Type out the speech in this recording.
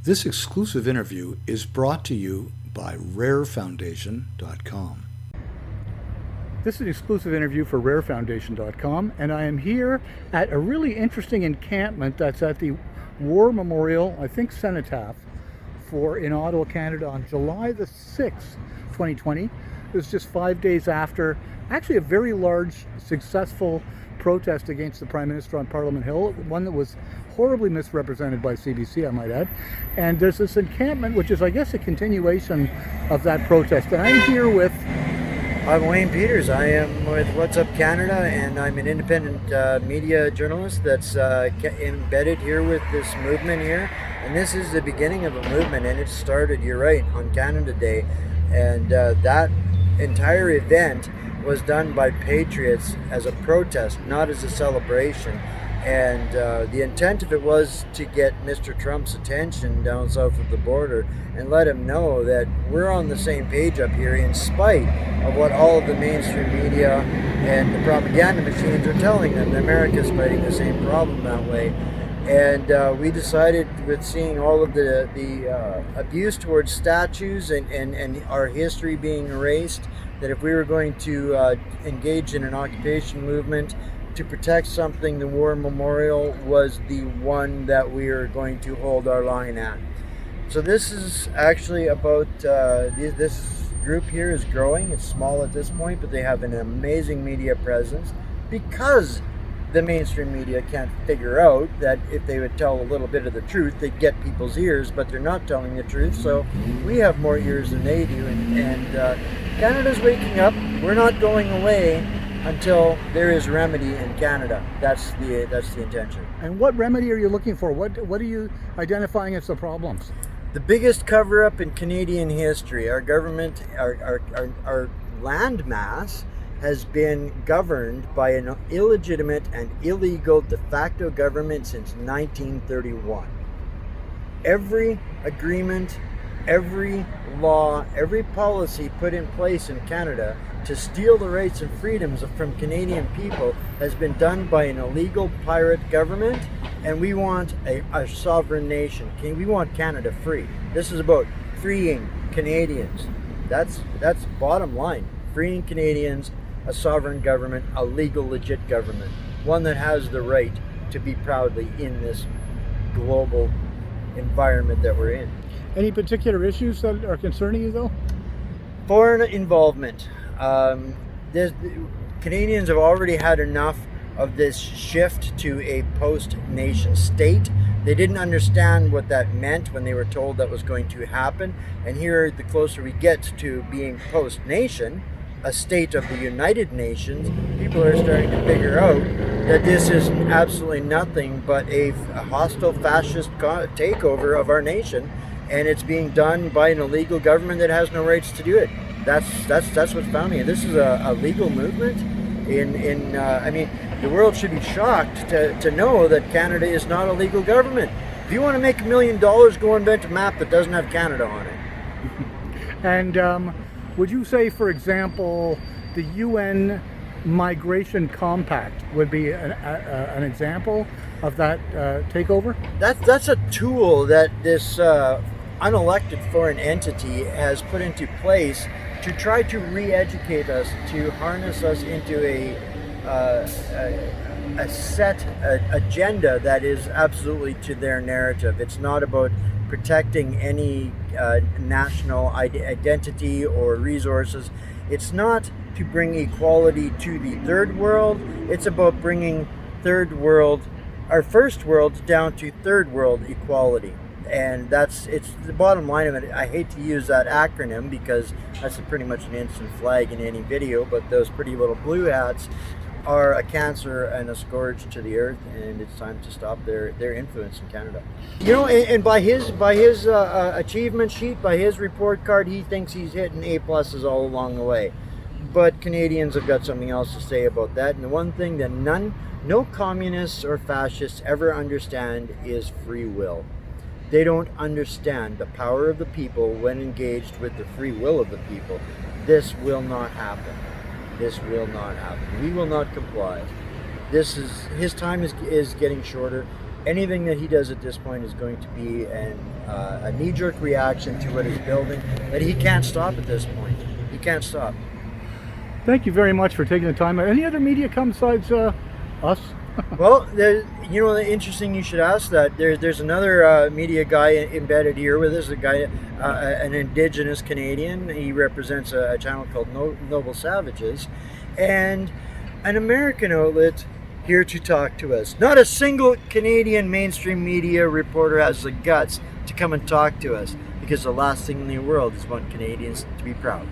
This exclusive interview is brought to you by RAIRFoundation.com. This is an exclusive interview for RAIRFoundation.com, and I am here at a really interesting encampment that's at the War Memorial, I think Cenotaph, in Ottawa, Canada on July the 6th, 2020. It was just 5 days after actually a very large, successful protest against the Prime Minister on Parliament Hill, one that was horribly misrepresented by CBC, I might add. And there's this encampment, which is, I guess, a continuation of that protest. And I'm here with... I'm Wayne Peters. I am with What's Up Canada, and I'm an independent media journalist that's embedded here with this movement here. And this is the beginning of a movement, and it started, you're right, on Canada Day. And that entire event was done by patriots as a protest, not as a celebration. And the intent of it was to get Mr. Trump's attention down south of the border and let him know that we're on the same page up here, in spite of what all of the mainstream media and the propaganda machines are telling them. America's fighting the same problem that way. And we decided, with seeing all of the abuse towards statues and our history being erased, that if we were going to engage in an occupation movement to protect something, the War Memorial was the one that we are going to hold our line at. So this is actually about, this group here is growing. It's small at this point, but they have an amazing media presence, because the mainstream media can't figure out that if they would tell a little bit of the truth, they'd get people's ears, but they're not telling the truth. So we have more ears than they do, and Canada's waking up. We're not going away until there is remedy in Canada. That's the intention. And what remedy are you looking for? What are you identifying as the problems? The biggest cover-up in Canadian history. Our government, our land mass has been governed by an illegitimate and illegal de facto government since 1931. Every agreement, every law, every policy put in place in Canada to steal the rights and freedoms from Canadian people has been done by an illegal pirate government, and we want a sovereign nation. We want Canada free. This is about freeing Canadians. That's bottom line. Freeing Canadians, a sovereign government, a legal, legit government, one that has the right to be proudly in this global environment that we're in. Any particular issues that are concerning you, though? Foreign involvement. Canadians have already had enough of this shift to a post-nation state. They didn't understand what that meant when they were told that was going to happen. And here, the closer we get to being post-nation, a state of the United Nations, people are starting to figure out that this is absolutely nothing but a hostile fascist takeover of our nation, and it's being done by an illegal government that has no rights to do it. That's what's founding it. This is a legal movement. I mean, the world should be shocked to know that Canada is not a legal government. If you want to make $1 million, go invent a map that doesn't have Canada on it. And would you say, for example, the UN Migration Compact would be an example of that takeover? That's a tool that this unelected foreign entity has put into place to try to re-educate us, to harness us into a set agenda that is absolutely to their narrative. It's not about protecting any national identity or resources. It's not to bring equality to the third world. It's about bringing our first world down to third world equality. And it's the bottom line of it. I hate to use that acronym because that's pretty much an instant flag in any video, but those pretty little blue hats are a cancer and a scourge to the earth, and it's time to stop their influence in Canada. You know, and by his achievement sheet, by his report card, he thinks he's hitting A+ all along the way. But Canadians have got something else to say about that, and the one thing that no communists or fascists ever understand is free will. They don't understand the power of the people when engaged with the free will of the people. This will not happen. This will not happen. We will not comply. His time is getting shorter, anything that he does at this point is going to be a knee-jerk reaction to what he's building that he can't stop at this point. He can't stop. Thank you very much for taking the time. Any other media come besides us? Well, interesting you should ask that. There's another media guy embedded here with us, a guy, an Indigenous Canadian. He represents a channel called Noble Savages, and an American outlet here to talk to us. Not a single Canadian mainstream media reporter has the guts to come and talk to us, because the last thing in the world is want Canadians to be proud.